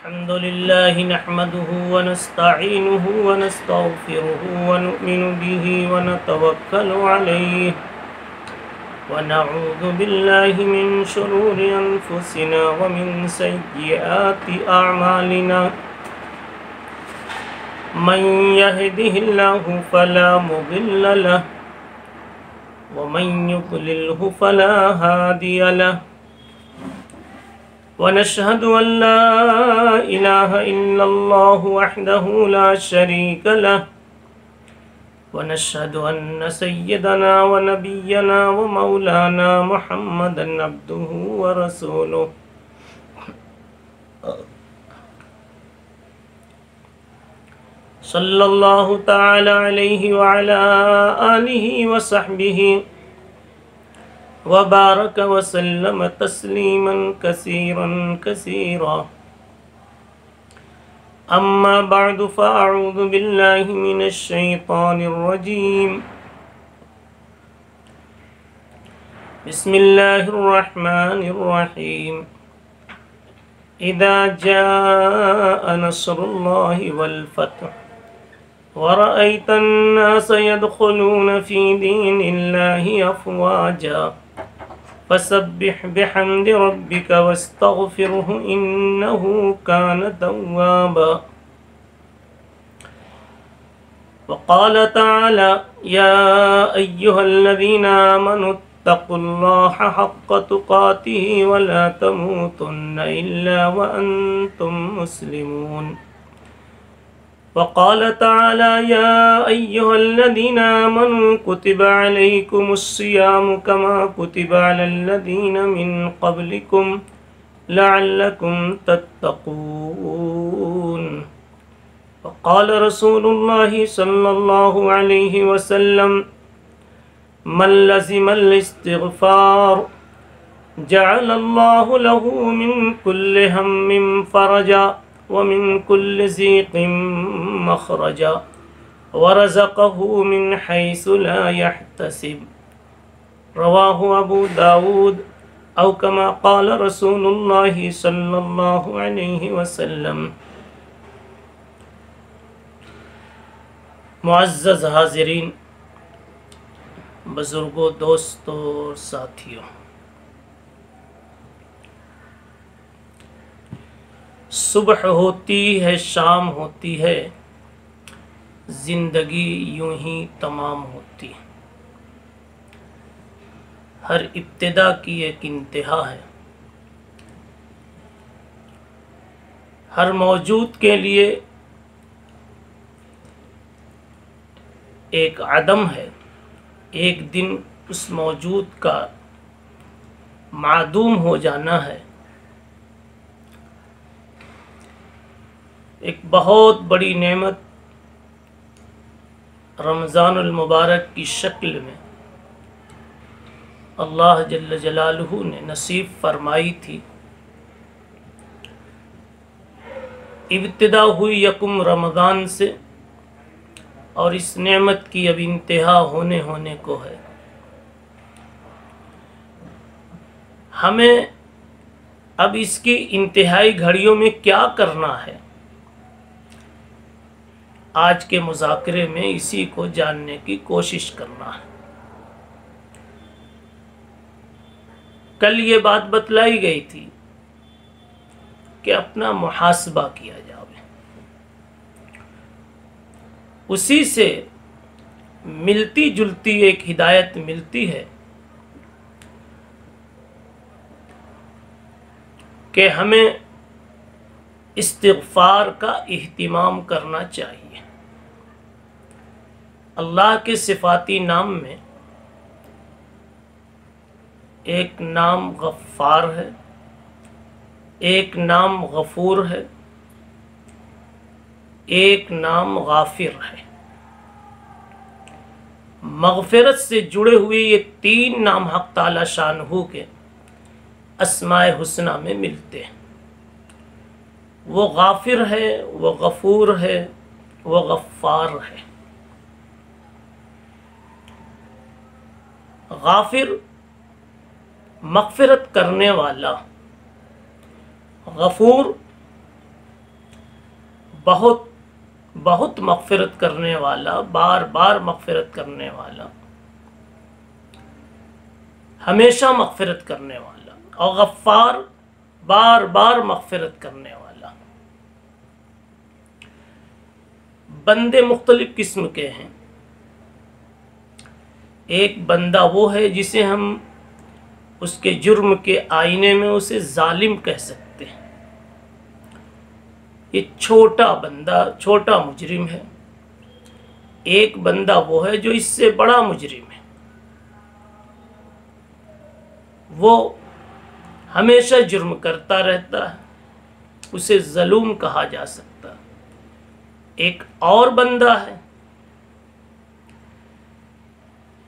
الحمد لله نحمده ونستعينه ونستغفره ونؤمن به ونتوكل عليه ونعوذ بالله من شرور أنفسنا ومن سيئات أعمالنا من يهده الله فلا مضل له ومن يضلله فلا هادي له ونشهد أن لا إله إلا الله وحده لا شريك له ونشهد أن سيدنا ونبينا ومولانا محمدا عبده ورسوله صلى الله تعالى عليه وعلى آله وصحبه وبارك وسلم تسليما كثيرا كثيرا أما بعد فأعوذ بالله من الشيطان الرجيم بسم الله الرحمن الرحيم إذا جاء نصر الله والفتح ورأيت الناس يدخلون في دين الله أفواجا فسبح بحمد ربك واستغفره إنه كان توابا وقال تعالى يا أيها الذين آمنوا اتقوا الله حق تقاته ولا تموتن إلا وأنتم مسلمون وقال تعالى يا أيها الذين آمنوا كتب عليكم الصيام كما كتب على الذين من قبلكم لعلكم تتقون وقال رسول الله صلى الله عليه وسلم من لزم الاستغفار جعل الله له من كل هم فرجا ومن كل ضيق مخرجا ورزقه من حيث لا يحتسب رواه أبو داود أو كما قال رسول الله صلى الله عليه وسلم۔ معزز حاضرین، بزرگوں، دوستوں اور ساتھیوں، صبح ہوتی ہے شام ہوتی ہے، زندگی یوں ہی تمام ہوتی ہے۔ ہر ابتدا کی ایک انتہا ہے، ہر موجود کے لیے ایک عدم ہے، ایک دن اس موجود کا معدوم ہو جانا ہے۔ ایک بہت بڑی نعمت رمضان المبارک کی شکل میں اللہ جل جلالہ نے نصیب فرمائی تھی۔ ابتدا ہوئی یکم رمضان سے اور اس نعمت کی اب انتہا ہونے کو ہے۔ ہمیں اب اس کی انتہائی گھڑیوں میں کیا کرنا ہے، آج کے مذاکرے میں اسی کو جاننے کی کوشش کرنا ہے۔ کل یہ بات بتلائی گئی تھی کہ اپنا محاسبہ کیا جاوے، اسی سے ملتی جلتی ایک ہدایت ملتی ہے کہ ہمیں استغفار کا اہتمام کرنا چاہیے۔ اللہ کے صفاتی نام میں ایک نام غفار ہے، ایک نام غفور ہے، ایک نام غافر ہے۔ مغفرت سے جڑے ہوئے یہ تین نام حق تعالی شانہ کے اسماء حسنہ میں ملتے ہیں۔ وہ غافر ہے، وہ غفور ہے، وہ غفار ہے۔ غافر مغفرت کرنے والا، غفور بہت بہت مغفرت کرنے والا، بار بار مغفرت کرنے والا، ہمیشہ مغفرت کرنے والا، اور غفار، بار بار مغفرت کرنے والا۔ بندے مختلف قسم کے ہیں۔ ایک بندہ وہ ہے جسے ہم اس کے جرم کے آئینے میں اسے ظالم کہہ سکتے ہیں، یہ چھوٹا بندہ، چھوٹا مجرم ہے۔ ایک بندہ وہ ہے جو اس سے بڑا مجرم ہے، وہ ہمیشہ جرم کرتا رہتا ہے، اسے ظلوم کہا جا سکتا ہے۔ ایک اور بندہ ہے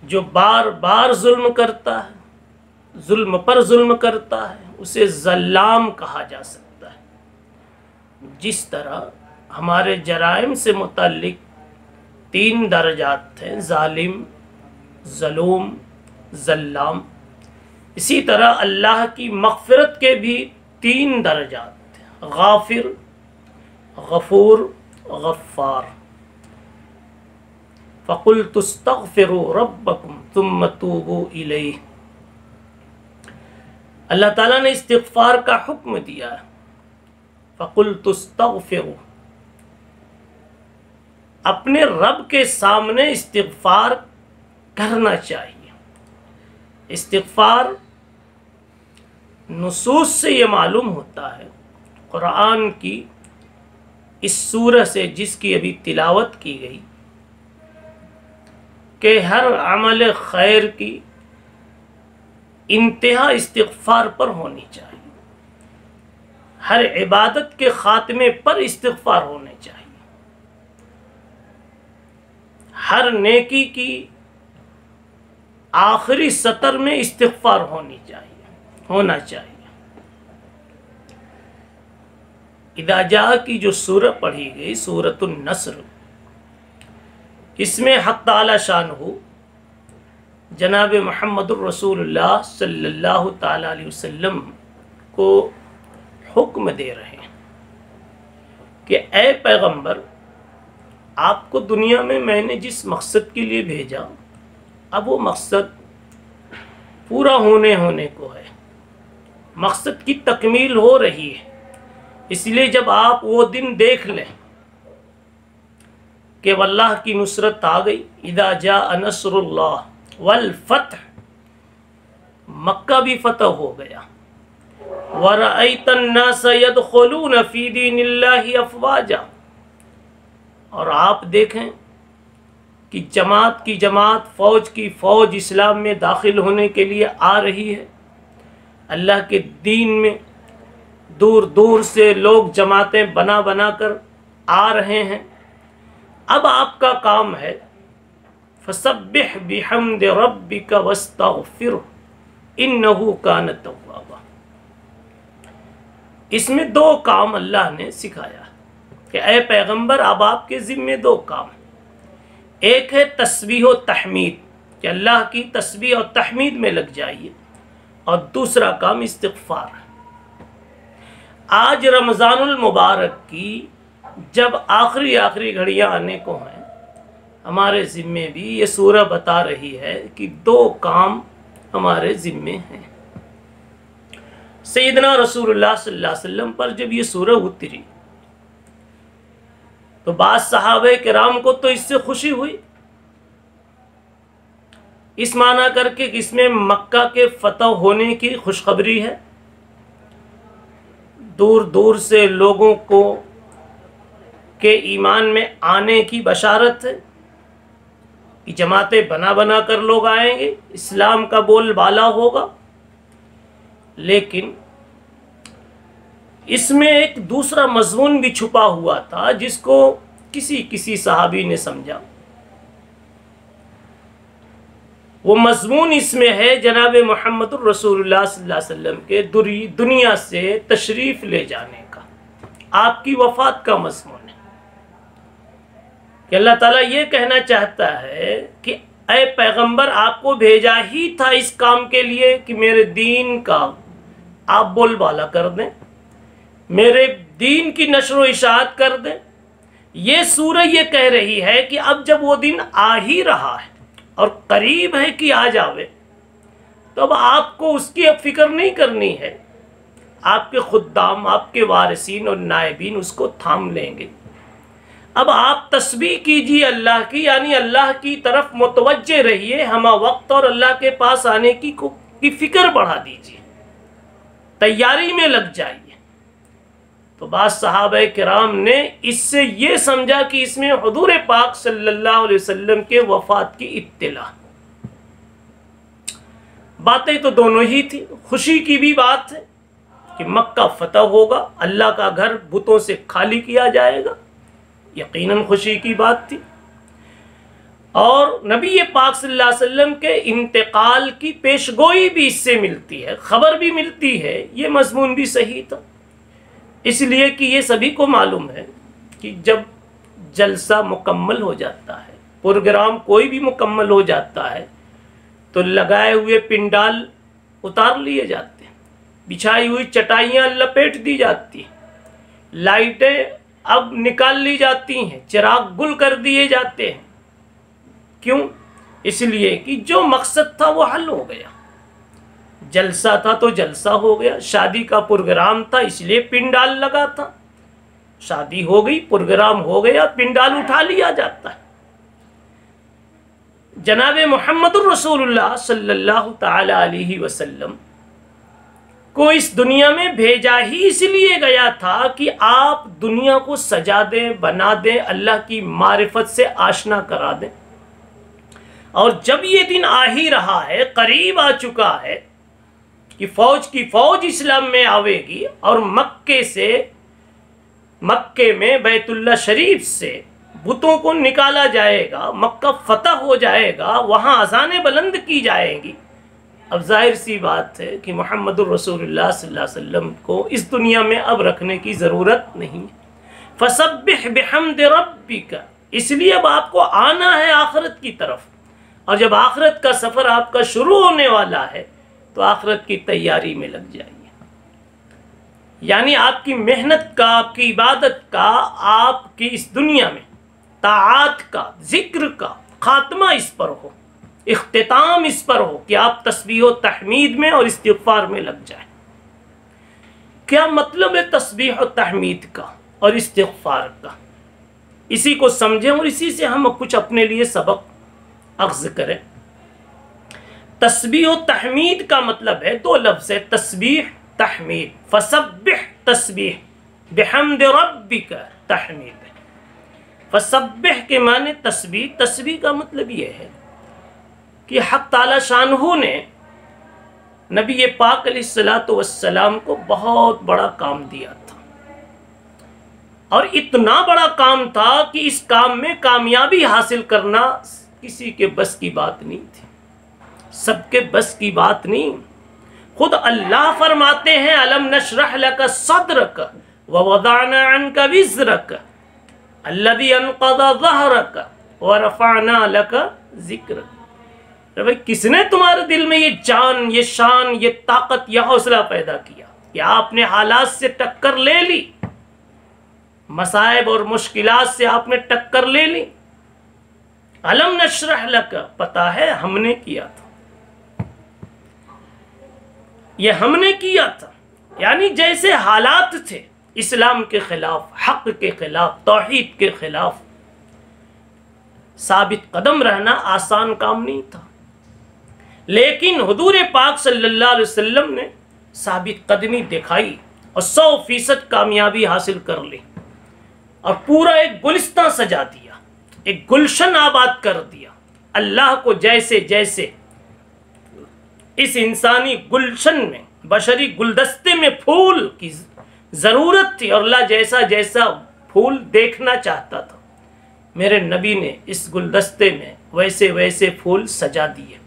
جو بار بار ظلم کرتا ہے، ظلم پر ظلم کرتا ہے، اسے ظلام کہا جا سکتا ہے۔ جس طرح ہمارے جرائم سے متعلق 3 درجات تھے، ظالم، ظلوم، ظلام، اسی طرح اللہ کی مغفرت کے بھی 3 درجات تھے، غافر، غفور، غفار۔ فَقُلْتُ اسْتَغْفِرُوا رَبَّكُمْ ثُمَّ تُوبُوا إِلَيْهِ۔ اللہ تعالیٰ نے استغفار کا حکم دیا ہے۔ فَقُلْتُ اسْتَغْفِرُوا، اپنے رب کے سامنے استغفار کرنا چاہیے۔ استغفار نصوص سے یہ معلوم ہوتا ہے، قرآن کی اس سورہ سے جس کی ابھی تلاوت کی گئی، کہ ہر عمل خیر کی انتہا استغفار پر ہونی چاہیے، ہر عبادت کے خاتمے پر استغفار ہونے چاہیے، ہر نیکی کی آخری سطر میں استغفار ہونا چاہیے۔ اذا جاء کی جو سورہ پڑھی گئی، سورۃ النصر، اس میں حق تعالی شانہ جناب محمد الرسول اللہ صلی اللہ تعالی علیہ وسلم کو حکم دے رہے ہیں کہ اے پیغمبر، آپ کو دنیا میں نے جس مقصد کے لیے بھیجا، اب وہ مقصد پورا ہونے کو ہے، مقصد کی تکمیل ہو رہی ہے۔ اس لیے جب آپ وہ دن دیکھ لیں کہ واللہ کی نصرت آ گئی، اذا جاء نصر اللہ والفتح، مکہ بھی فتح ہو گیا، وَرَأَيْتَ النَّاسَ يَدْخُلُونَ فِي دِينِ اللَّهِ أَفْوَاجًا، اور آپ دیکھیں کہ جماعت کی جماعت، فوج کی فوج اسلام میں داخل ہونے کے لیے آ رہی ہے۔ اللہ کے دین میں دور دور سے لوگ جماعتیں بنا کر آ رہے ہیں۔ اب آپ کا کام ہے فَسَبِّحْ بِحَمْدِ رَبِّكَ وَاسْتَغْفِرْهُ إِنَّهُ كَانَ تَوَّابًا۔ اس میں 2 کام اللہ نے سکھایا کہ اے پیغمبر، اب آپ کے ذمے 2 کام، ایک ہے تسبیح و تحمید، کہ اللہ کی تسبیح اور تحمید میں لگ جائیے، اور دوسرا کام استغفار ہے۔ آج رمضان المبارک کی جب آخری گھڑیاں آنے کو ہیں، ہمارے ذمے بھی یہ سورہ بتا رہی ہے کہ 2 کام ہمارے ذمے ہیں۔ سیدنا رسول اللہ صلی اللہ علیہ وسلم پر جب یہ سورہ اتری تو بعض صحابہ کرام کو تو اس سے خوشی ہوئی، اس معنی کر کے کہ اس میں مکہ کے فتح ہونے کی خوشخبری ہے، دور دور سے لوگوں کو کے ایمان میں آنے کی بشارت ہے، کہ جماعتیں بنا کر لوگ آئیں گے، اسلام کا بول بالا ہوگا۔ لیکن اس میں ایک دوسرا مضمون بھی چھپا ہوا تھا جس کو کسی صحابی نے سمجھا۔ وہ مضمون اس میں ہے جناب محمد الرسول اللہ صلی اللہ علیہ وسلم کے دنیا سے تشریف لے جانے کا، آپ کی وفات کا مضمون ہے، کہ اللہ تعالیٰ یہ کہنا چاہتا ہے کہ اے پیغمبر، آپ کو بھیجا ہی تھا اس کام کے لیے کہ میرے دین کا آپ بول بالا کر دیں، میرے دین کی نشر و اشاعت کر دیں، یہ سورہ یہ کہہ رہی ہے کہ اب جب وہ دن آ ہی رہا ہے اور قریب ہے کہ آ جاوے، تو اب آپ کو اس کی اب فکر نہیں کرنی ہے، آپ کے خدام، آپ کے وارثین اور نائبین اس کو تھام لیں گے۔ اب آپ تسبیح کیجیے اللہ کی، یعنی اللہ کی طرف متوجہ رہیے ہمہ وقت، اور اللہ کے پاس آنے کی فکر بڑھا دیجیے، تیاری میں لگ جائیے۔ تو بعض صحابہ کرام نے اس سے یہ سمجھا کہ اس میں حضور پاک صلی اللہ علیہ وسلم کے وفات کی اطلاع۔ باتیں تو دونوں ہی تھی، خوشی کی بھی بات ہے کہ مکہ فتح ہوگا، اللہ کا گھر بتوں سے خالی کیا جائے گا، یقیناً خوشی کی بات تھی، اور نبی پاک صلی اللہ علیہ وسلم کے انتقال کی پیشگوئی بھی اس سے ملتی ہے، خبر بھی ملتی ہے، یہ مضمون بھی صحیح تھا، اس لیے کہ یہ سبھی کو معلوم ہے کہ جب جلسہ مکمل ہو جاتا ہے، پروگرام کوئی بھی مکمل ہو جاتا ہے، تو لگائے ہوئے پنڈال اتار لیے جاتے ہیں، بچھائی ہوئی چٹائیاں لپیٹ دی جاتی ہیں، لائٹیں اب نکال لی جاتی ہیں، چراغ گل کر دیے جاتے ہیں۔ کیوں؟ اس لیے کہ جو مقصد تھا وہ حل ہو گیا، جلسہ تھا تو جلسہ ہو گیا، شادی کا پروگرام تھا اس لیے پنڈال لگا تھا، شادی ہو گئی، پروگرام ہو گیا، پنڈال اٹھا لیا جاتا ہے۔ جناب محمد الرسول اللہ صلی اللہ تعالی علیہ وسلم کو اس دنیا میں بھیجا ہی اس لیے گیا تھا کہ آپ دنیا کو سجا دیں، بنا دیں، اللہ کی معرفت سے آشنا کرا دیں۔ اور جب یہ دن آ ہی رہا ہے، قریب آ چکا ہے کہ فوج کی فوج اسلام میں آوے گی، اور مکے میں بیت اللہ شریف سے بتوں کو نکالا جائے گا، مکہ فتح ہو جائے گا، وہاں اذانیں بلند کی جائیں گی۔ اب ظاہر سی بات ہے کہ محمد الرسول اللہ صلی اللہ علیہ وسلم کو اس دنیا میں اب رکھنے کی ضرورت نہیں ہے۔ فسبح بحمد ربک، اس لیے اب آپ کو آنا ہے آخرت کی طرف، اور جب آخرت کا سفر آپ کا شروع ہونے والا ہے تو آخرت کی تیاری میں لگ جائیے، یعنی آپ کی محنت کا، آپ کی عبادت کا، آپ کی اس دنیا میں طاعات کا، ذکر کا خاتمہ اس پر ہو، اختتام اس پر ہو کہ آپ تسبیح و تحمید میں اور استغفار میں لگ جائیں۔ کیا مطلب ہے تسبیح و تحمید کا اور استغفار کا؟ اسی کو سمجھیں اور اسی سے ہم کچھ اپنے لیے سبق اخذ کریں۔ تسبیح و تحمید کا مطلب ہے، دو لفظ ہے، تسبیح، تحمید۔ فسبح تسبیح، بحمد ربک تحمید۔ فسبح کے معنی تسبیح، تسبیح کا مطلب یہ ہے کہ حق تعالی شانہ نے نبی پاک علیہ السلام کو بہت بڑا کام دیا تھا، اور اتنا بڑا کام تھا کہ اس کام میں کامیابی حاصل کرنا کسی کے بس کی بات نہیں تھی، سب کے بس کی بات نہیں۔ خود اللہ فرماتے ہیں الم نشرح لک صدرک ووضعنا عنک وزرک الذی انقض ظہرک ورفعنا لک ذکرک۔ بھائی کس نے تمہارے دل میں یہ جان، یہ شان، یہ طاقت، یہ حوصلہ پیدا کیا کہ آپ نے حالات سے ٹکر لے لی، مصائب اور مشکلات سے آپ نے ٹکر لے لی؟ علم نشرح لک، پتا ہے ہم نے کیا تھا، یہ ہم نے کیا تھا، یعنی جیسے حالات تھے اسلام کے خلاف، حق کے خلاف، توحید کے خلاف، ثابت قدم رہنا آسان کام نہیں تھا، لیکن حضور پاک صلی اللہ علیہ وسلم نے ثابت قدمی دکھائی اور 100% کامیابی حاصل کر لی، اور پورا ایک گلستان سجا دیا، ایک گلشن آباد کر دیا۔ اللہ کو جیسے جیسے اس انسانی گلشن میں، بشری گلدستے میں پھول کی ضرورت تھی، اور اللہ جیسا جیسا پھول دیکھنا چاہتا تھا، میرے نبی نے اس گلدستے میں ویسے ویسے پھول سجا دیے۔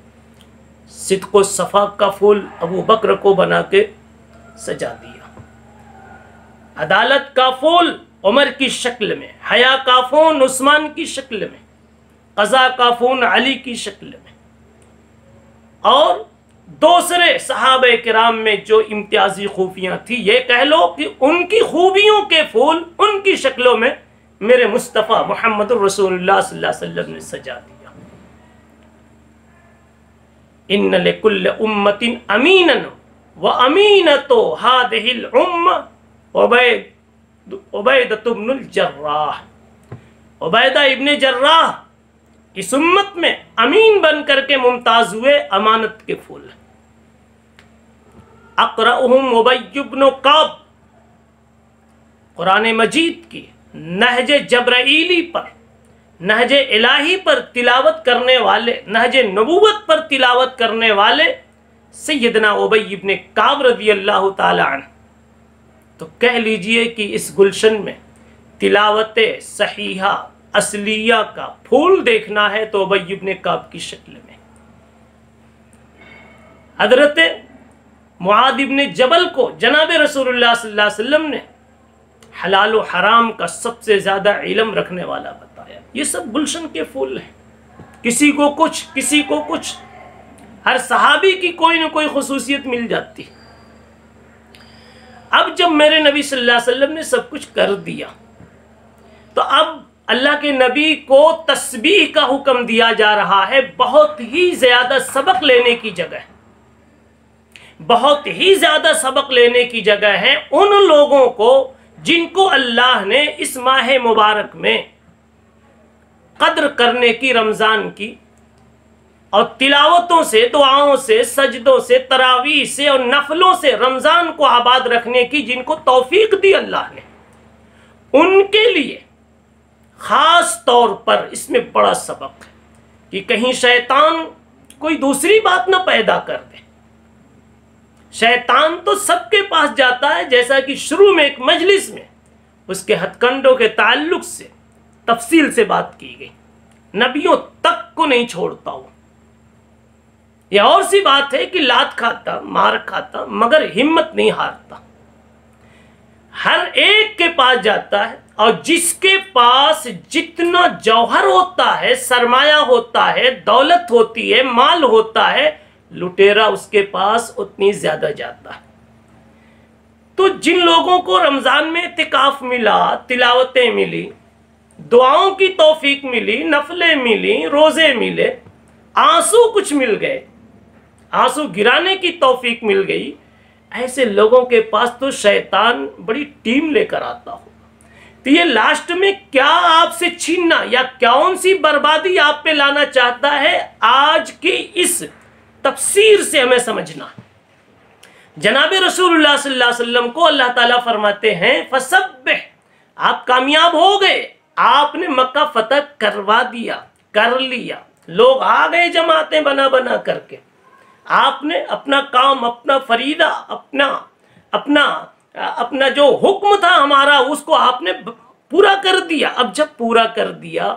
صدق و صفا کا پھول ابو بکر کو بنا کے سجا دیا، عدالت کا پھول عمر کی شکل میں، حیا کا پھول عثمان کی شکل میں، قضا کا پھول علی کی شکل میں، اور دوسرے صحابہ کرام میں جو امتیازی خوبیاں تھی، یہ کہہ لو کہ ان کی خوبیوں کے پھول ان کی شکلوں میں میرے مصطفیٰ محمد الرسول اللہ صلی اللہ علیہ وسلم نے سجا دیا۔ ان لکل امت امیناً وامینۃ ہذہ الامہ عبیدۃ بن الجراح۔ عبیدہ ابن جراح اس امت میں امین بن کر کے ممتاز ہوئے، امانت کے پھول۔ اقرأہم ابی بن کعب، قرآن مجید کی نہج جبرائیلی پر، نہج الہی پر تلاوت کرنے والے، نہج نبوت پر تلاوت کرنے والے سیدنا ابی بن کعب رضی اللہ تعالی عنہ۔ تو کہہ لیجئے کہ اس گلشن میں تلاوت صحیحہ اصلیہ کا پھول دیکھنا ہے تو ابی بن کعب کی شکل میں۔ حضرت معاذ بن جبل کو جناب رسول اللہ صلی اللہ علیہ وسلم نے حلال و حرام کا سب سے زیادہ علم رکھنے والا بتایا۔ یہ سب گلشن کے پھول ہیں، کسی کو کچھ کسی کو کچھ، ہر صحابی کی کوئی نہ کوئی خصوصیت مل جاتی۔ اب جب میرے نبی صلی اللہ علیہ وسلم نے سب کچھ کر دیا تو اب اللہ کے نبی کو تسبیح کا حکم دیا جا رہا ہے۔ بہت ہی زیادہ سبق لینے کی جگہ ہے، بہت ہی زیادہ سبق لینے کی جگہ ہے ان لوگوں کو جن کو اللہ نے اس ماہ مبارک میں قدر کرنے کی، رمضان کی، اور تلاوتوں سے، دعاؤں سے، سجدوں سے، تراویح سے اور نفلوں سے رمضان کو آباد رکھنے کی جن کو توفیق دی اللہ نے، ان کے لیے خاص طور پر اس میں بڑا سبق ہے کہ کہیں شیطان کوئی دوسری بات نہ پیدا کر دے۔ شیطان تو سب کے پاس جاتا ہے، جیسا کہ شروع میں ایک مجلس میں اس کے ہتھ کنڈوں کے تعلق سے تفصیل سے بات کی گئی، نبیوں تک کو نہیں چھوڑتا وہ۔ یہ اور سی بات ہے کہ لات کھاتا، مار کھاتا، مگر ہمت نہیں ہارتا، ہر ایک کے پاس جاتا ہے، اور جس کے پاس جتنا جوہر ہوتا ہے، سرمایہ ہوتا ہے، دولت ہوتی ہے، مال ہوتا ہے، لٹیرا اس کے پاس اتنی زیادہ جاتا ہے۔ تو جن لوگوں کو رمضان میں اعتکاف ملا، تلاوتیں ملی، دعاؤں کی توفیق ملی، نفلیں ملی، روزے ملے، آنسو کچھ مل گئے، آنسو گرانے کی توفیق مل گئی، ایسے لوگوں کے پاس تو شیطان بڑی ٹیم لے کر آتا ہو۔ تو یہ لاسٹ میں کیا آپ سے چھیننا یا کون سی بربادی آپ پہ لانا چاہتا ہے، آج کی اس تفسیر سے ہمیں سمجھنا۔ جناب رسول اللہ صلی اللہ علیہ وسلم کو اللہ تعالیٰ فرماتے ہیں فَسَبِّحْ، آپ کامیاب ہو گئے، آپ نے مکہ فتح کروا دیا، کر لیا، لوگ آ گئے جماعتیں بنا بنا کر کے، آپ نے اپنا کام، اپنا فریضہ، اپنا جو حکم تھا ہمارا، اس کو آپ نے پورا کر دیا۔ اب جب پورا کر دیا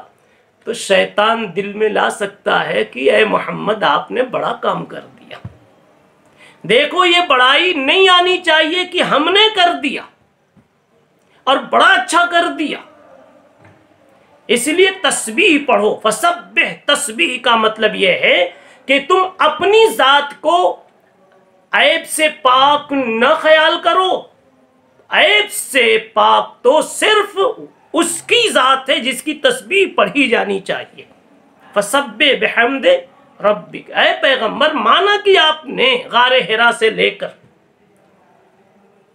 تو شیطان دل میں لا سکتا ہے کہ اے محمد آپ نے بڑا کام کر دیا، دیکھو یہ بڑائی نہیں آنی چاہیے کہ ہم نے کر دیا اور بڑا اچھا کر دیا۔ اس لیے تسبیح پڑھو، فسبح، تسبیح کا مطلب یہ ہے کہ تم اپنی ذات کو عیب سے پاک نہ خیال کرو، عیب سے پاک تو صرف اس کی ذات ہے جس کی تسبیح پڑھی جانی چاہیے۔ فسبح بحمد ربک، اے پیغمبر، مانا کہ آپ نے غار حرا سے لے کر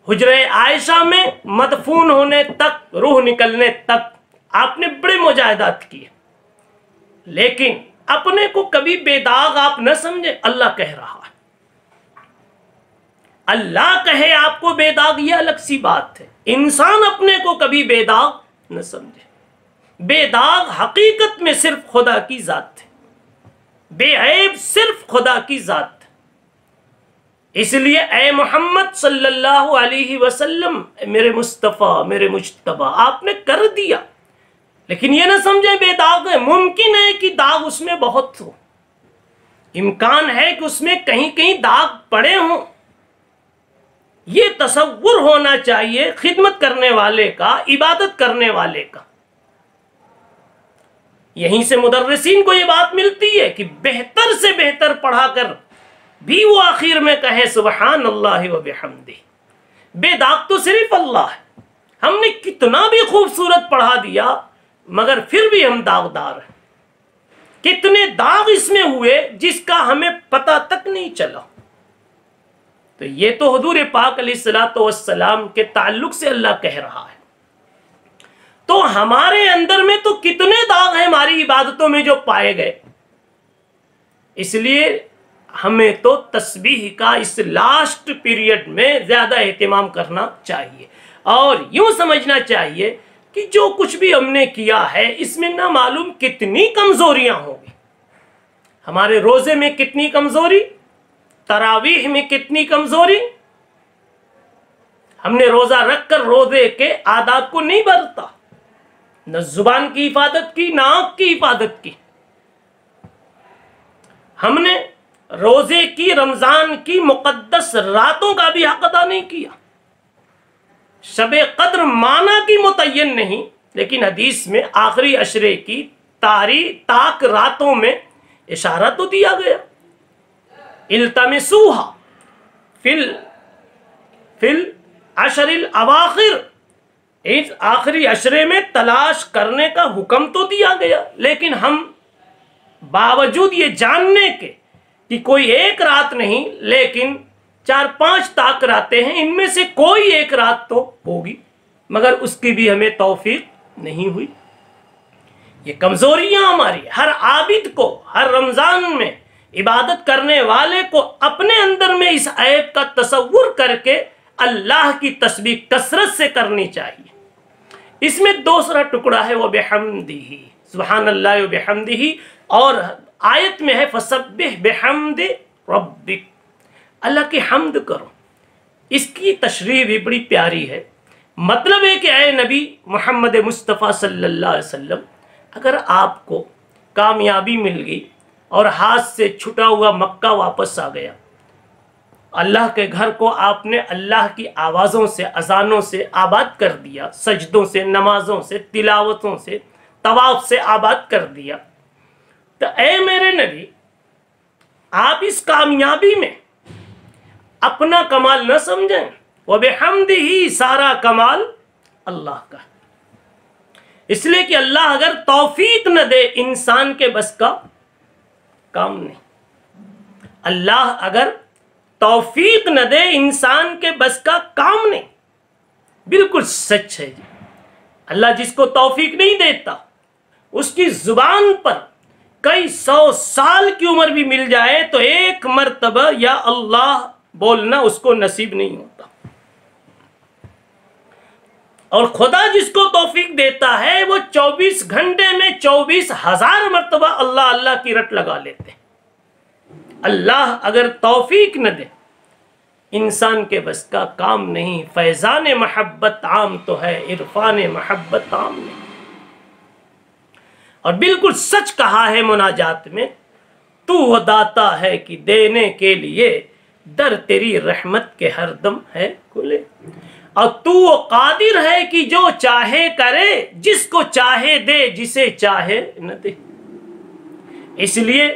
حجرہ عائشہ میں مدفون ہونے تک، روح نکلنے تک آپ نے بڑے مجاہدات کیے، لیکن اپنے کو کبھی بے داغ آپ نہ سمجھے۔ اللہ کہہ رہا ہے، اللہ کہے آپ کو بے داغ یہ الگ سی بات ہے، انسان اپنے کو کبھی بے داغ نہ سمجھے۔ بے داغ حقیقت میں صرف خدا کی ذات ہے، بے عیب صرف خدا کی ذات ہے۔ اس لیے اے محمد صلی اللہ علیہ وسلم، میرے مصطفیٰ، میرے مجتبیٰ، آپ نے کر دیا، لیکن یہ نہ سمجھے بے داغ ہے۔ ممکن ہے کہ داغ اس میں بہت ہو، امکان ہے کہ اس میں کہیں کہیں داغ پڑے ہوں۔ یہ تصور ہونا چاہیے خدمت کرنے والے کا، عبادت کرنے والے کا۔ یہیں سے مدرسین کو یہ بات ملتی ہے کہ بہتر سے بہتر پڑھا کر بھی وہ آخر میں کہے سبحان اللہ و بحمدہ۔ بے داغ تو صرف اللہ ہے، ہم نے کتنا بھی خوبصورت پڑھا دیا مگر پھر بھی ہم داغدار ہیں. کتنے داغ اس میں ہوئے جس کا ہمیں پتہ تک نہیں چلا. تو یہ تو حضور پاک علیہ الصلوۃ والسلام کے تعلق سے اللہ کہہ رہا ہے. تو ہمارے اندر میں تو کتنے داغ ہیں ہماری عبادتوں میں جو پائے گئے. اس لیے ہمیں تو تسبیح کا اس لاسٹ پیریڈ میں زیادہ اہتمام کرنا چاہیے اور یوں سمجھنا چاہیے کہ جو کچھ بھی ہم نے کیا ہے اس میں نہ معلوم کتنی کمزوریاں ہوں گی. ہمارے روزے میں کتنی کمزوری، تراویح میں کتنی کمزوری. ہم نے روزہ رکھ کر روزے کے آداب کو نہیں برتا، نہ زبان کی حفاظت کی، نہ آنکھ کی حفاظت کی. ہم نے روزے کی، رمضان کی مقدس راتوں کا بھی حق ادا نہیں کیا. شب قدر معنی کی متعین نہیں، لیکن حدیث میں آخری عشرے کی تاک راتوں میں اشارہ تو دیا گیا. التمسوها فی العشر الاواخر، اس آخری عشرے میں تلاش کرنے کا حکم تو دیا گیا. لیکن ہم باوجود یہ جاننے کے کہ کوئی ایک رات نہیں لیکن 4-5 تاک راتیں ہیں، ان میں سے کوئی ایک رات تو ہوگی مگر اس کی بھی ہمیں توفیق نہیں ہوئی. یہ کمزوریاں ہماری. ہر عابد کو ہر رمضان میں عبادت کرنے والے کو اپنے اندر میں اس عیب کا تصور کر کے اللہ کی تسبیح کثرت سے کرنی چاہیے. اس میں دوسرا ٹکڑا ہے وہ بحمدہ، سبحان اللہ و بحمدہ، اور آیت میں ہے فسبح بحمد ربک، اللہ کی حمد کرو. اس کی تشریح بھی بڑی پیاری ہے. مطلب ہے کہ اے نبی محمد مصطفیٰ صلی اللہ علیہ وسلم، اگر آپ کو کامیابی مل گئی اور ہاتھ سے چھٹا ہوا مکہ واپس آ گیا، اللہ کے گھر کو آپ نے اللہ کی آوازوں سے، اذانوں سے آباد کر دیا، سجدوں سے، نمازوں سے، تلاوتوں سے، طواف سے آباد کر دیا، تو اے میرے نبی آپ اس کامیابی میں اپنا کمال نہ سمجھیں. وَبِحَمْدِهِ، سارا کمال اللہ کا. اس لیے کہ اللہ اگر توفیق نہ دے انسان کے بس کا کام نہیں. اللہ اگر توفیق نہ دے انسان کے بس کا کام نہیں. بالکل سچ ہے جی. اللہ جس کو توفیق نہیں دیتا اس کی زبان پر کئی 100 سال کی عمر بھی مل جائے تو ایک مرتبہ یا اللہ بولنا اس کو نصیب نہیں ہوتا. اور خدا جس کو توفیق دیتا ہے وہ 24 گھنٹے میں 24,000 مرتبہ اللہ اللہ کی رٹ لگا لیتے ہیں. اللہ اگر توفیق نہ دے انسان کے بس کا کام نہیں. فیضان محبت عام تو ہے، عرفان محبت عام نہیں. اور بالکل سچ کہا ہے مناجات میں، تو وہ داتا ہے کہ دینے کے لیے در تیری رحمت کے ہر دم ہے کھلے، اور تو وہ قادر ہے کہ جو چاہے کرے، جس کو چاہے دے، جسے چاہے نہ دے. اس لیے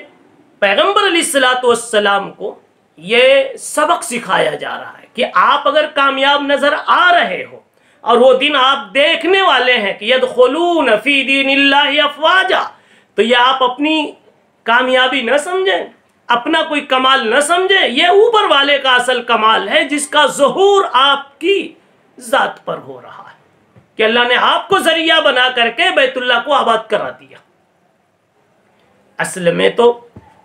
پیغمبر علیہ الصلوۃ والسلام کو یہ سبق سکھایا جا رہا ہے کہ آپ اگر کامیاب نظر آ رہے ہو اور وہ دن آپ دیکھنے والے ہیں کہ یدخلون فی دین اللہ افواجا، تو یہ آپ اپنی کامیابی نہ سمجھیں، اپنا کوئی کمال نہ سمجھیں. یہ اوپر والے کا اصل کمال ہے جس کا ظہور آپ کی ذات پر ہو رہا ہے کہ اللہ نے آپ کو ذریعہ بنا کر کے بیت اللہ کو آباد کرا دیا. اصل میں تو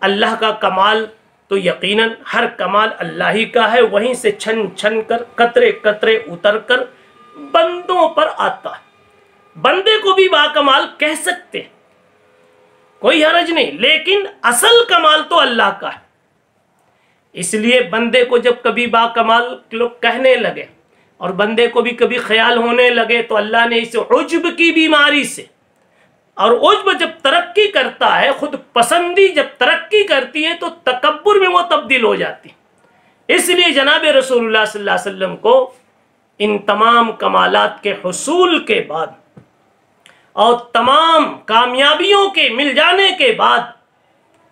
اللہ کا کمال تو یقیناً ہر کمال اللہ ہی کا ہے، وہیں سے چھن چھن کر قطرے قطرے اتر کر بندوں پر آتا ہے. بندے کو بھی باکمال کہہ سکتے ہیں، کوئی حرج نہیں، لیکن اصل کمال تو اللہ کا ہے. اس لیے بندے کو جب کبھی باکمال لوگ کہنے لگے اور بندے کو بھی کبھی خیال ہونے لگے تو اللہ نے اس عجب کی بیماری سے، اور عجب جب ترقی کرتا ہے، خود پسندی جب ترقی کرتی ہے تو تکبر میں وہ تبدیل ہو جاتی ہے. اس لیے جناب رسول اللہ صلی اللہ علیہ وسلم کو ان تمام کمالات کے حصول کے بعد اور تمام کامیابیوں کے مل جانے کے بعد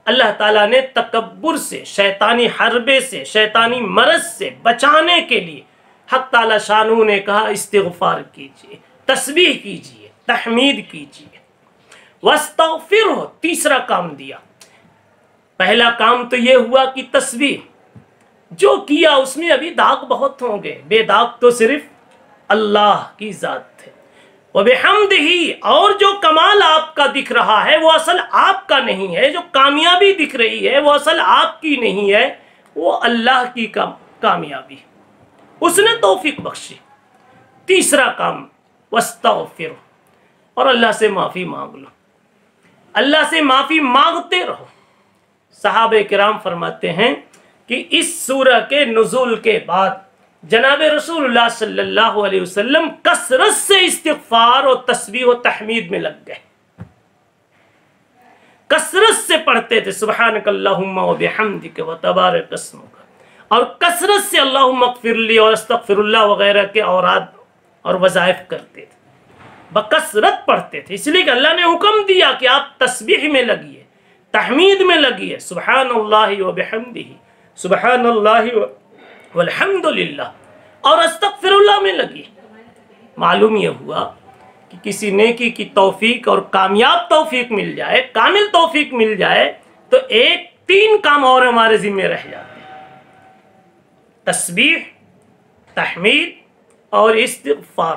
اللہ تعالیٰ نے تکبر سے، شیطانی حربے سے، شیطانی مرض سے بچانے کے لیے حق تعالی شانہ نے کہا استغفار کیجئے، تسبیح کیجئے، تحمید کیجئے، واستغفرہ تیسرا کام دیا۔ پہلا کام تو یہ ہوا کہ تسبیح جو کیا اس میں ابھی داغ بہت ہوں گے، بے داغ تو صرف اللہ کی ذات ہے۔ وَبِحَمْدِهِ اور جو کمال آپ کا دکھ رہا ہے وہ اصل آپ کا نہیں ہے، جو کامیابی دکھ رہی ہے وہ اصل آپ کی نہیں ہے، وہ اللہ کی کامیابی، اس نے توفیق بخشی۔ تیسرا کام وَاسْتَغْفِرُ اور اللہ سے معافی مانگ لو، اللہ سے معافی مانگتے رہو۔ صحابہ کرام فرماتے ہیں کہ اس سورہ کے نزول کے بعد جناب رسول اللہ صلی اللہ علیہ وسلم کثرت سے استغفار اور تسبیح و تحمید میں لگ گئے، کثرت سے پڑھتے تھے سبحانک اللہم و بحمدک و تبارک اسمک، اور کثرت سے اللہم اغفر لی اور استغفر اللہ وغیرہ کے اوراد اور وظائف کرتے تھے، بکثرت پڑھتے تھے، اس لیے کہ اللہ نے حکم دیا کہ آپ تسبیح میں لگیے، تحمید میں لگیے، سبحان اللہ و بحمدہ، سبحان اللہ والحمدللہ، اور استغفر اللہ میں لگیے۔ معلوم یہ ہوا کہ کسی نیکی کی توفیق اور کامیاب توفیق مل جائے، کامل توفیق مل جائے تو تین کام اور ہمارے ذمہ رہ جاتے ہیں، تسبیح، تحمید اور استغفار۔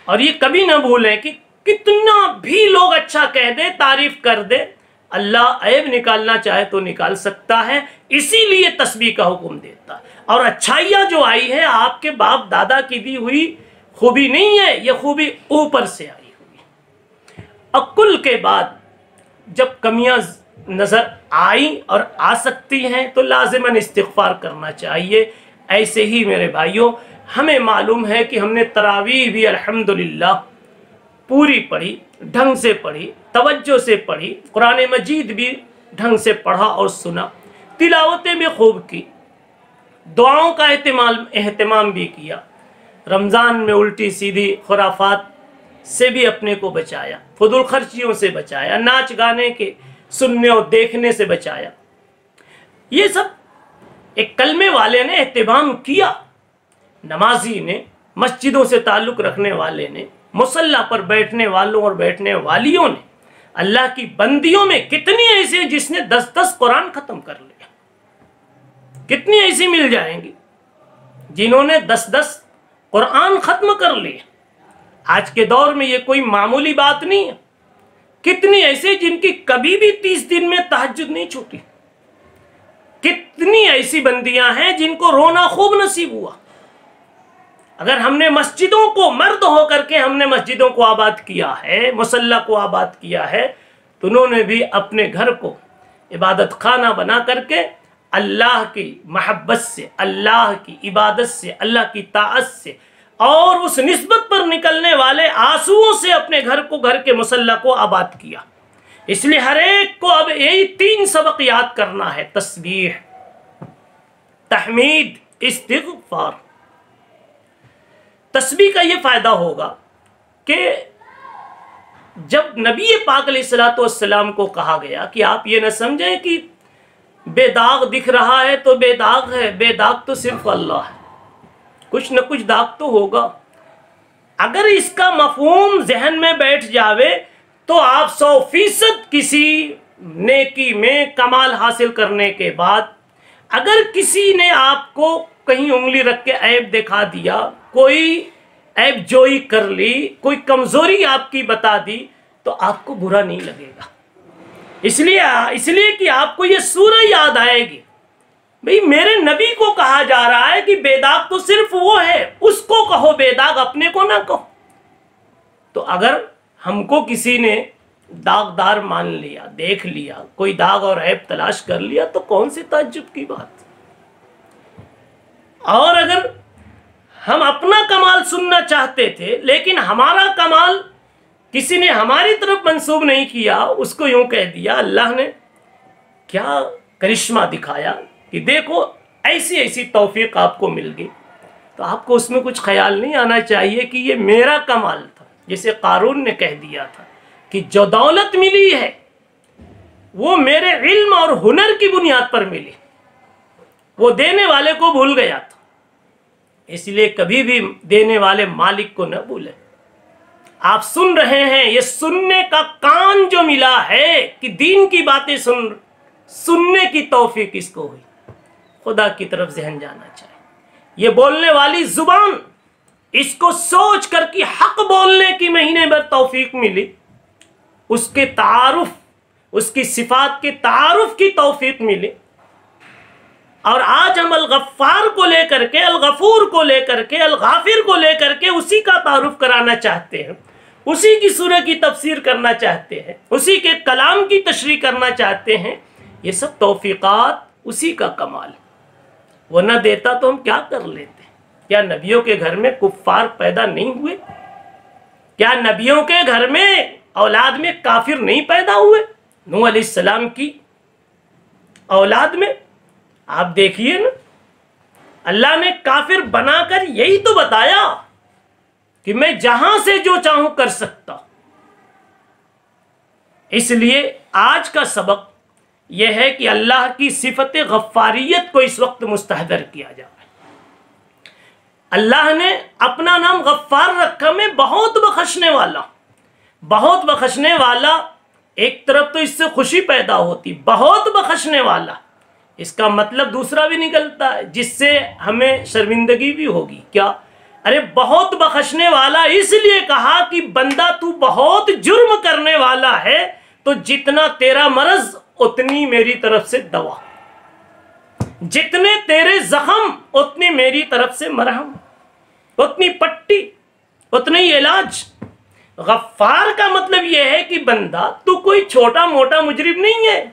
اور یہ کبھی نہ بھولیں کہ کتنا بھی لوگ اچھا کہہ دے، تعریف کر دے، اللہ عیب نکالنا چاہے تو نکال سکتا ہے، اسی لیے تسبیح کا حکم دیتا ہے۔ اور اچھائیاں جو آئی ہیں آپ کے باپ دادا کی دی ہوئی خوبی نہیں ہے، یہ خوبی اوپر سے آئی ہوئی۔ عقل کے بعد جب کمیاں نظر آئیں اور آ سکتی ہیں تو لازماً استغفار کرنا چاہیے۔ ایسے ہی میرے بھائیوں ہمیں معلوم ہے کہ ہم نے تراویح بھی الحمدللہ پوری پڑھی، ڈھنگ سے پڑھی، توجہ سے پڑھی، قرآن مجید بھی ڈھنگ سے پڑھا اور سنا، تلاوتیں بھی خوب کی، دعاؤں کا اہتمام بھی کیا، رمضان میں الٹی سیدھی خرافات سے بھی اپنے کو بچایا، فضول خرچیوں سے بچایا، ناچ گانے کے سننے اور دیکھنے سے بچایا۔ یہ سب ایک کلمے والے نے اہتمام کیا، نمازی نے، مسجدوں سے تعلق رکھنے والے نے، مصلی پر بیٹھنے والوں اور بیٹھنے والیوں نے، اللہ کی بندیوں میں کتنی ایسی ہیں جس نے 10 قرآن ختم کر لیا، کتنی ایسی مل جائیں گی جنہوں نے 10 قرآن ختم کر لیے۔ آج کے دور میں یہ کوئی معمولی بات نہیں ہے، کتنی ایسے جن کی کبھی بھی 30 دن میں تہجد نہیں چھوٹی، کتنی ایسی بندیاں ہیں جن کو رونا خوب نصیب ہوا۔ اگر ہم نے مسجدوں کو، مرد ہو کر کے ہم نے مسجدوں کو آباد کیا ہے، مصلی کو آباد کیا ہے، تو انہوں نے بھی اپنے گھر کو عبادت خانہ بنا کر کے اللہ کی محبت سے، اللہ کی عبادت سے، اللہ کی طاعت سے اور اس نسبت پر نکلنے والے آنسوؤں سے اپنے گھر کو، گھر کے مصلی کو آباد کیا۔ اس لیے ہر ایک کو اب یہی 3 سبق یاد کرنا ہے، تسبیح، تحمید، استغفار۔ تسبیح کا یہ فائدہ ہوگا کہ جب نبی پاک علیہ السلام کو کہا گیا کہ آپ یہ نہ سمجھیں کہ بے داغ دکھ رہا ہے تو بے داغ ہے، بے داغ تو صرف اللہ ہے، کچھ نہ کچھ داغ تو ہوگا۔ اگر اس کا مفہوم ذہن میں بیٹھ جاوے تو آپ 100% کسی نیکی میں کمال حاصل کرنے کے بعد اگر کسی نے آپ کو کہیں انگلی رکھ کے عیب دکھا دیا، کوئی عیب جوئی کر لی، کوئی کمزوری آپ کی بتا دی، تو آپ کو برا نہیں لگے گا، اس لیے کہ آپ کو یہ سورہ یاد آئے گی۔ بھئی میرے نبی کو کہا جا رہا ہے کہ بے داغ تو صرف وہ ہے، اس کو کہو بے داغ، اپنے کو نہ کہو۔ تو اگر ہم کو کسی نے داغدار مان لیا، دیکھ لیا، کوئی داغ اور عیب تلاش کر لیا تو کون سی تعجب کی بات۔ اور اگر ہم اپنا کمال سننا چاہتے تھے لیکن ہمارا کمال کسی نے ہماری طرف منسوب نہیں کیا، اس کو یوں کہہ دیا، اللہ نے کیا کرشمہ دکھایا کہ دیکھو ایسی ایسی توفیق آپ کو مل گئی، تو آپ کو اس میں کچھ خیال نہیں آنا چاہیے کہ یہ میرا کمال تھا۔ جیسے قارون نے کہہ دیا تھا کہ جو دولت ملی ہے وہ میرے علم اور ہنر کی بنیاد پر ملی، وہ دینے والے کو بھول گیا تھا، اس لیے کبھی بھی دینے والے مالک کو نہ بھولیں۔ آپ سن رہے ہیں، یہ سننے کا کان جو ملا ہے کہ دین کی باتیں سننے کی توفیق اس کو ہوئی، خدا کی طرف ذہن جانا چاہیے۔ یہ بولنے والی زبان، اس کو سوچ کر کہ حق بولنے کی مہینے بھر توفیق ملی، اس کے تعارف، اس کی صفات کے تعارف کی توفیق ملی، اور آج ہم الغفار کو لے کر کے، الغفور کو لے کر کے، الغافر کو لے کر کے اسی کا تعارف کرانا چاہتے ہیں، اسی کی سورہ کی تفسیر کرنا چاہتے ہیں، اسی کے کلام کی تشریح کرنا چاہتے ہیں۔ یہ سب توفیقات اسی کا کمال ہے، وہ نہ دیتا تو ہم کیا کر لیتے؟ کیا نبیوں کے گھر میں کفار پیدا نہیں ہوئے؟ کیا نبیوں کے گھر میں اولاد میں کافر نہیں پیدا ہوئے؟ نوح علیہ السلام کی اولاد میں آپ دیکھیے نا، اللہ نے کافر بنا کر یہی تو بتایا کہ میں جہاں سے جو چاہوں کر سکتا۔ اس لیے آج کا سبق یہ ہے کہ اللہ کی صفت غفاریت کو اس وقت مستحضر کیا جائے۔ اللہ نے اپنا نام غفار رکھا، میں بہت بخشنے والا، بہت بخشنے والا۔ ایک طرف تو اس سے خوشی پیدا ہوتی، بہت بخشنے والا، اس کا مطلب دوسرا بھی نکلتا ہے جس سے ہمیں شرمندگی بھی ہوگی۔ کیا؟ ارے بہت بخشنے والا اس لیے کہا کہ بندہ تو بہت جرم کرنے والا ہے، تو جتنا تیرا مرض اتنی میری طرف سے دوا، جتنے تیرے زخم اتنی میری طرف سے مرہم، اتنی پٹی اتنی علاج۔ غفار کا مطلب یہ ہے کہ بندہ تو کوئی چھوٹا موٹا مجرم نہیں ہے،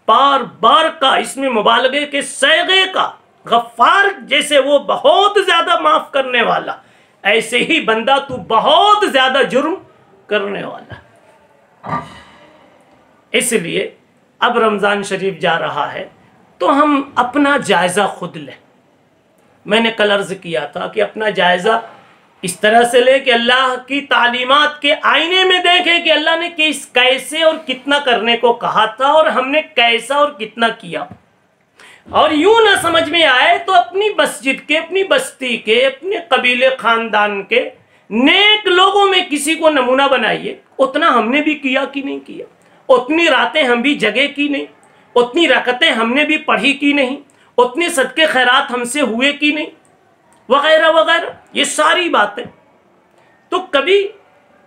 بار بار کا، اس میں مبالغے کے صیغے کا، غفار جیسے وہ بہت زیادہ معاف کرنے والا، ایسے ہی بندہ تو بہت زیادہ جرم کرنے والا۔ اس لیے اب رمضان شریف جا رہا ہے تو ہم اپنا جائزہ خود لیں۔ میں نے کل عرض کیا تھا کہ اپنا جائزہ اس طرح سے لے کہ اللہ کی تعلیمات کے آئینے میں دیکھیں کہ اللہ نے کیسے اور کتنا کرنے کو کہا تھا اور ہم نے کیسا اور کتنا کیا، اور یوں نہ سمجھ میں آئے تو اپنی مسجد کے، اپنی بستی کے، اپنے قبیلے خاندان کے نیک لوگوں میں کسی کو نمونہ بنائیے، اتنا ہم نے بھی کیا کہ نہیں کیا، اتنی راتیں ہم بھی جگے کی نہیں، اتنی رکعتیں ہم نے بھی پڑھی کی نہیں، اتنے صدقے خیرات ہم سے ہوئے کی نہیں، وغیرہ وغیرہ۔ یہ ساری باتیں تو کبھی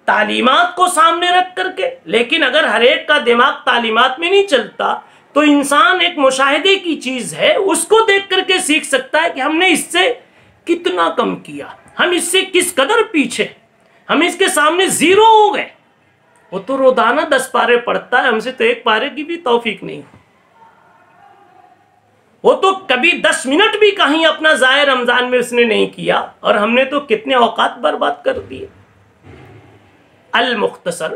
تعلیمات کو سامنے رکھ کر کے، لیکن اگر ہر ایک کا دماغ تعلیمات میں نہیں چلتا تو انسان ایک مشاہدے کی چیز ہے، اس کو دیکھ کر کے سیکھ سکتا ہے کہ ہم نے اس سے کتنا کم کیا، ہم اس سے کس قدر پیچھے، ہم اس کے سامنے زیرو ہو گئے۔ وہ تو روزانہ 10 پارے پڑھتا ہے، ہم سے تو 1 پارے کی بھی توفیق نہیں، وہ تو کبھی 10 منٹ بھی کہیں اپنا ضائع رمضان میں اس نے نہیں کیا، اور ہم نے تو کتنے اوقات برباد کر دیے۔ المختصر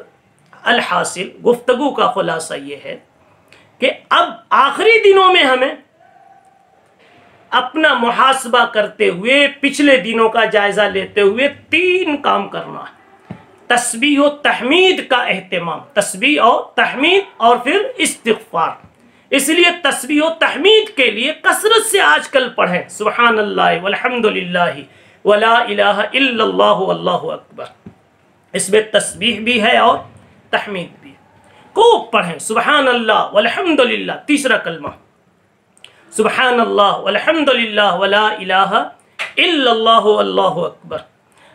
الحاصل، گفتگو کا خلاصہ یہ ہے کہ اب آخری دنوں میں ہمیں اپنا محاسبہ کرتے ہوئے، پچھلے دنوں کا جائزہ لیتے ہوئے 3 کام کرنا ہے۔ تسبیح و تحمید کا اہتمام، تسبیح اور تحمید اور پھر استغفار۔ اس لیے تسبیح و تحمید کے لیے کثرت سے آج کل پڑھیں سبحان اللہ والحمد للہ ولا الہ الا اللہ واللہ اکبر۔ اس میں تسبیح بھی ہے اور تحمید بھی ہے، خوب پڑھیں سبحان اللہ والحمد للہ، تیسرا کلمہ سبحان اللہ والحمد للہ ولا الہ الا اللہ واللہ اکبر،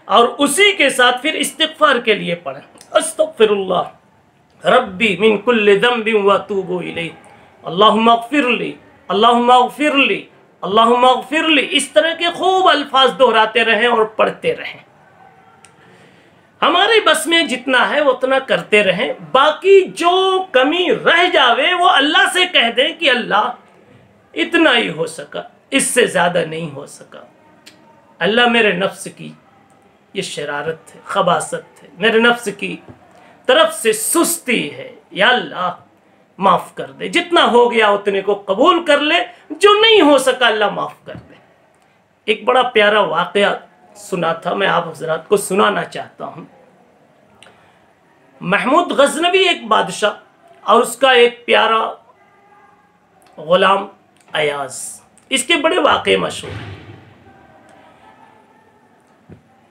اور اسی کے ساتھ پھر استغفار کے لیے پڑھیں استغفر اللہ ربی من کل ذنب واتوب الیہ، اللہم اغفر لی، اللہم اغفر لی، اللہم اغفر لی۔ اس طرح کے خوب الفاظ دہراتے رہیں اور پڑھتے رہیں، ہمارے بس میں جتنا ہے اتنا کرتے رہیں، باقی جو کمی رہ جاوے وہ اللہ سے کہہ دیں کہ اللہ اتنا ہی ہو سکا، اس سے زیادہ نہیں ہو سکا، اللہ میرے نفس کی یہ شرارت ہے، خباثت ہے، میرے نفس کی طرف سے سستی ہے، یا اللہ معاف کر دے، جتنا ہو گیا اتنے کو قبول کر لے، جو نہیں ہو سکا اللہ معاف کر دے۔ ایک بڑا پیارا واقعہ سنا تھا، میں آپ حضرات کو سنانا چاہتا ہوں۔ محمود غزنوی ایک بادشاہ اور اس کا ایک پیارا غلام ایاز، اس کے بڑے واقعے مشہور ہیں۔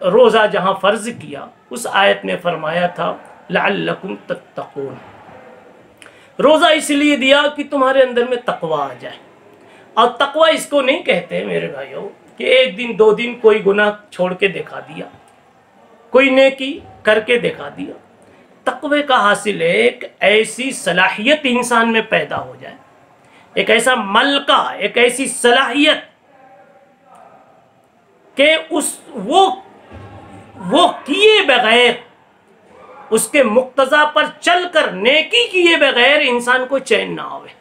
روزہ جہاں فرض کیا اس آیت میں فرمایا تھا لعلکم تتقون، روزہ اس لیے دیا کہ تمہارے اندر میں تقوی آ جائے۔ اور تقوی اس کو نہیں کہتے میرے بھائیوں کہ ایک دن دو دن کوئی گناہ چھوڑ کے دکھا دیا، کوئی نیکی کر کے دکھا دیا۔ تقوی کا حاصل ہے ایک ایسی صلاحیت انسان میں پیدا ہو جائے، ایک ایسا ملکہ، ایک ایسی صلاحیت کہ وہ کیے بغیر، اس کے مقتضا پر چل کر نیکی کیے بغیر انسان کو چین نہ آوے۔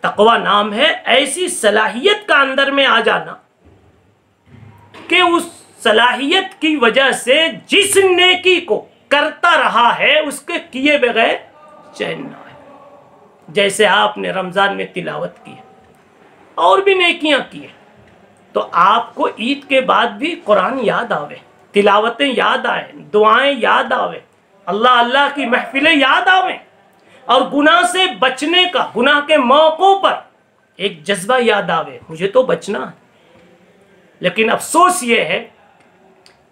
تقوی نام ہے ایسی صلاحیت کا اندر میں آ جانا کہ اس صلاحیت کی وجہ سے جس نیکی کو کرتا رہا ہے اس کے کیے بغیر چین نہ آئے۔ جیسے آپ نے رمضان میں تلاوت کی ہے اور بھی نیکیاں کی ہیں، تو آپ کو عید کے بعد بھی قرآن یاد آوے، تلاوتیں یاد آئیں، دعائیں یاد آویں، اللہ اللہ کی محفلیں یاد آویں، اور گناہ سے بچنے کا، گناہ کے موقعوں پر ایک جذبہ یاد آوے، مجھے تو بچنا ہے۔ لیکن افسوس یہ ہے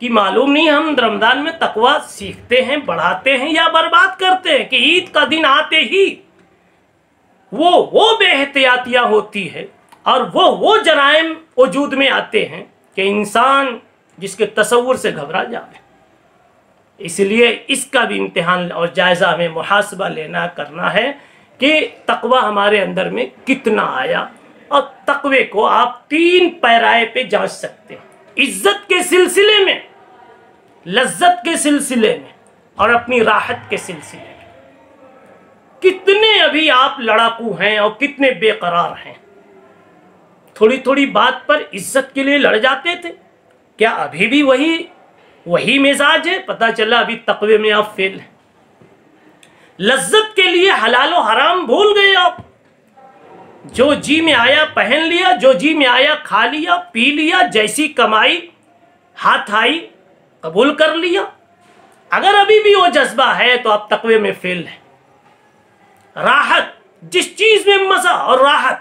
کہ معلوم نہیں ہم رمضان میں تقوی سیکھتے ہیں، بڑھاتے ہیں یا برباد کرتے ہیں کہ عید کا دن آتے ہی وہ بے احتیاطیاں ہوتی ہے اور وہ جرائم وجود میں آتے ہیں کہ انسان جس کے تصور سے گھبرا جائے۔ اس لیے اس کا بھی امتحان اور جائزہ ہمیں محاسبہ لینا کرنا ہے کہ تقوی ہمارے اندر میں کتنا آیا۔ اور تقوی کو آپ 3 پیرائے پہ جانچ سکتے ہیں، عزت کے سلسلے میں، لذت کے سلسلے میں، اور اپنی راحت کے سلسلے میں۔ کتنے ابھی آپ لڑاکو ہیں اور کتنے بے قرار ہیں، تھوڑی تھوڑی بات پر عزت کے لیے لڑ جاتے تھے، کیا ابھی بھی وہی مزاج ہے؟ پتہ چلا ابھی تقوی میں آپ فیل ہیں۔ لذت کے لیے حلال و حرام بھول گئے آپ، جو جی میں آیا پہن لیا، جو جی میں آیا کھا لیا پی لیا، جیسی کمائی ہاتھ آئی قبول کر لیا۔ اگر ابھی بھی وہ جذبہ ہے تو آپ تقوی میں فیل ہیں۔ راحت، جس چیز میں مزہ اور راحت،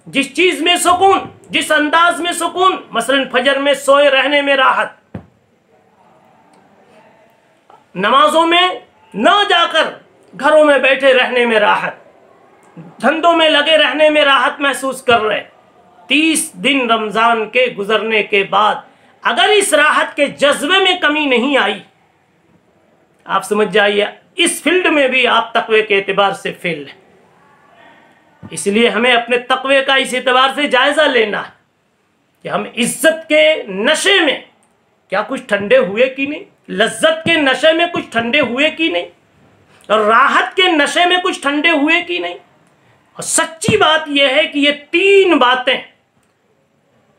جس چیز میں سکون، جس انداز میں سکون، مثلا فجر میں سوئے رہنے میں راحت، نمازوں میں نہ جا کر گھروں میں بیٹھے رہنے میں راحت، دھندوں میں لگے رہنے میں راحت محسوس کر رہے، 30 دن رمضان کے گزرنے کے بعد اگر اس راحت کے جذبے میں کمی نہیں آئی، آپ سمجھ جائیے اس فیلڈ میں بھی آپ تقوی کے اعتبار سے فیل ہیں۔ اس لیے ہمیں اپنے تقوی کا اس اعتبار سے جائزہ لینا ہے کہ ہم عزت کے نشے میں کیا کچھ ٹھنڈے ہوئے کی نہیں، لذت کے نشے میں کچھ ٹھنڈے ہوئے کی نہیں، اور راحت کے نشے میں کچھ ٹھنڈے ہوئے کی نہیں۔ اور سچی بات یہ ہے کہ یہ 3 باتیں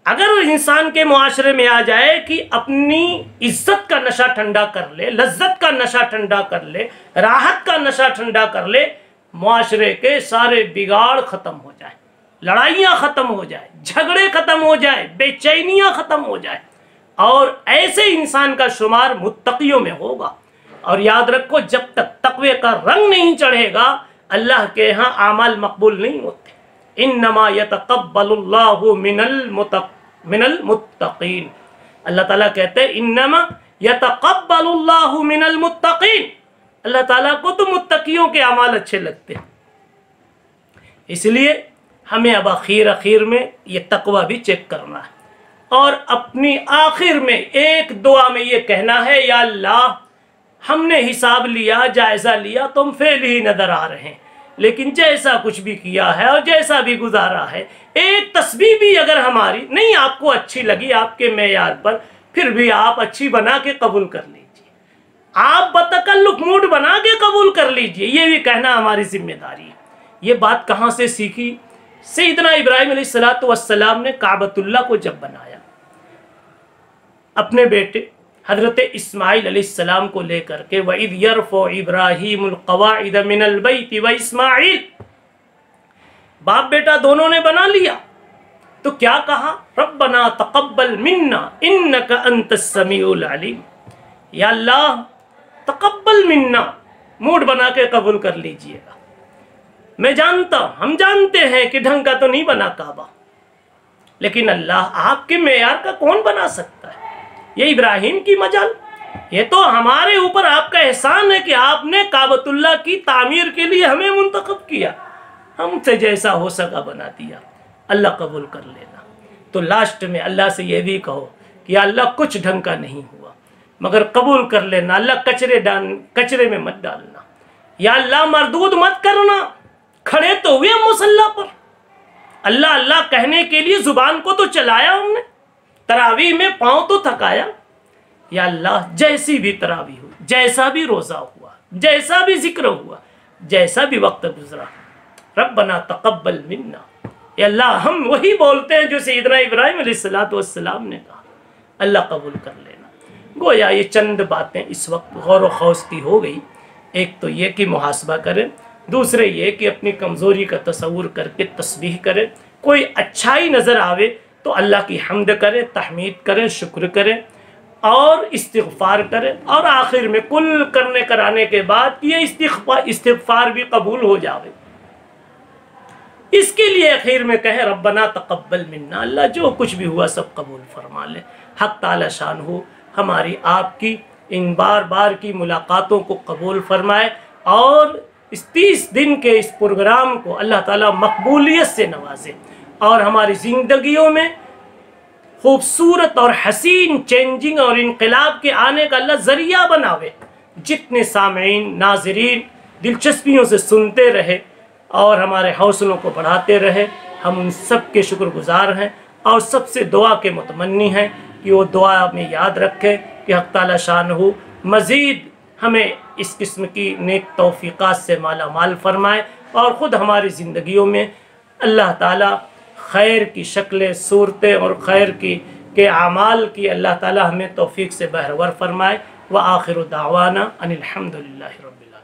اگر انسان کے معاشرے میں آ جائے کہ اپنی عزت کا نشہ ٹھنڈا کر لے، لذت کا نشہ ٹھنڈا کر لے، راحت کا نشہ ٹھنڈا کر لے، معاشرے کے سارے بگاڑ ختم ہو جائیں، لڑائیاں ختم ہو جائیں، جھگڑے ختم ہو جائیں، بے چینیاں ختم ہو جائیں، اور ایسے انسان کا شمار متقیوں میں ہوگا۔ اور یاد رکھو جب تک تقوی کا رنگ نہیں چڑھے گا اللہ کے ہاں اعمال مقبول نہیں ہوتے۔ انما یتقبل اللہ من المتقین، اللہ تعالیٰ کہتے ہیں انما یتقبل اللہ من المتقین، اللہ تعالیٰ کو تو متقیوں کے اعمال اچھے لگتے ہیں۔ اس لیے ہمیں اب اخیر میں یہ تقوی بھی چیک کرنا ہے، اور اپنی آخر میں ایک دعا میں یہ کہنا ہے یا اللہ ہم نے حساب لیا، جائزہ لیا، تم فیل ہی نظر آ رہے ہیں، لیکن جیسا کچھ بھی کیا ہے اور جیسا بھی گزارا ہے، ایک تسبیح بھی اگر ہماری نہیں آپ کو اچھی لگی آپ کے معیار پر، پھر بھی آپ اچھی بنا کے قبول کر لیجئے، آپ بتکلف موڈ بنا کے قبول کر لیجئے، یہ بھی کہنا ہماری ذمہ داری ہے۔ یہ بات کہاں سے سیکھی؟ سیدنا ابراہیم علیہ السلام نے کعبۃ اللہ کو جب بنایا، اپنے بیٹے حضرت اسماعیل علیہ السلام کو لے کر کے وَإِذْ يَرْفَعُ إِبْرَاهِيمُ الْقَوَاعِدَ مِنَ الْبَيْتِ وَإِسْمَاعِيل، باپ بیٹا دونوں نے بنا لیا، تو کیا کہا؟ رَبَّنَا تَقَبَّلْ مِنَّا إِنَّكَ أَنْتَ السَّمِيعُ الْعَلِيمُ، یا اللہ تقبل منا، موڈ بنا کے قبول کر لیجئے گا، میں جانتا ہوں، ہم جانتے ہیں کہ ڈھنگ کا تو نہیں بنا کعبہ، لیکن اللہ آپ کے معیار کا کون بنا سکتا ہے؟ یہ ابراہیم کی مجال؟ یہ تو ہمارے اوپر آپ کا احسان ہے کہ آپ نے کعبۃ اللہ کی تعمیر کے لیے ہمیں منتخب کیا، ہم سے جیسا ہو سکا بنا دیا، اللہ قبول کر لینا۔ تو لاسٹ میں اللہ سے یہ بھی کہو کہ یا اللہ کچھ ڈھنگ کا نہیں ہوا مگر قبول کر لینا، اللہ کچرے میں مت ڈالنا، یا اللہ مردود مت کرنا۔ کھڑے تو ہوئے ہم مصلی پر، اللہ اللہ کہنے کے لیے زبان کو تو چلایا ہم نے، تراویح میں پاؤں تو تھکایا۔ یا اللہ جیسی بھی تراویح ہو، جیسا بھی روزہ ہوا، جیسا بھی ذکر ہوا، جیسا بھی وقت گزرا، ربنا تقبل منا، یا اللہ ہم وہی بولتے ہیں جو سیدنا ابراہیم علیہ السلام نے کہا، اللہ قبول کر لینا۔ گویا یہ چند باتیں اس وقت غور و خوض کی ہو گئی۔ ایک تو یہ کہ محاسبہ کریں، دوسرے یہ کہ اپنی کمزوری کا تصور کر کے تسبیح کریں، کوئی اچھائی نظر آوے تو اللہ کی حمد کریں، تحمید کریں، شکر کریں اور استغفار کریں، اور آخر میں کل کرنے کرانے کے بعد یہ استغفار بھی قبول ہو جاوے۔ اس کے لیے اخیر میں کہیں ربنا تقبل منا، اللہ جو کچھ بھی ہوا سب قبول فرما لے۔ حق تعالی شان ہو ہماری آپ کی ان بار بار کی ملاقاتوں کو قبول فرمائے، اور اس 30 دن کے اس پروگرام کو اللہ تعالیٰ مقبولیت سے نوازے، اور ہماری زندگیوں میں خوبصورت اور حسین چینجنگ اور انقلاب کے آنے کا اللہ ذریعہ بناوے۔ جتنے سامعین ناظرین دلچسپیوں سے سنتے رہے اور ہمارے حوصلوں کو بڑھاتے رہے، ہم ان سب کے شکر گزار ہیں، اور سب سے دعا کے متمنی ہیں کہ وہ دعا میں یاد رکھیں کہ حق تعالی شانہ مزید ہمیں اس قسم کی نیک توفیقات سے مالا مال فرمائے، اور خود ہماری زندگیوں میں اللہ تعالیٰ خیر کی شکلیں، صورتیں اور خیر کے اعمال کی اللہ تعالیٰ ہمیں توفیق سے بہرور فرمائے۔ وآخر دعوانا ان الحمد للہ رب العالمین۔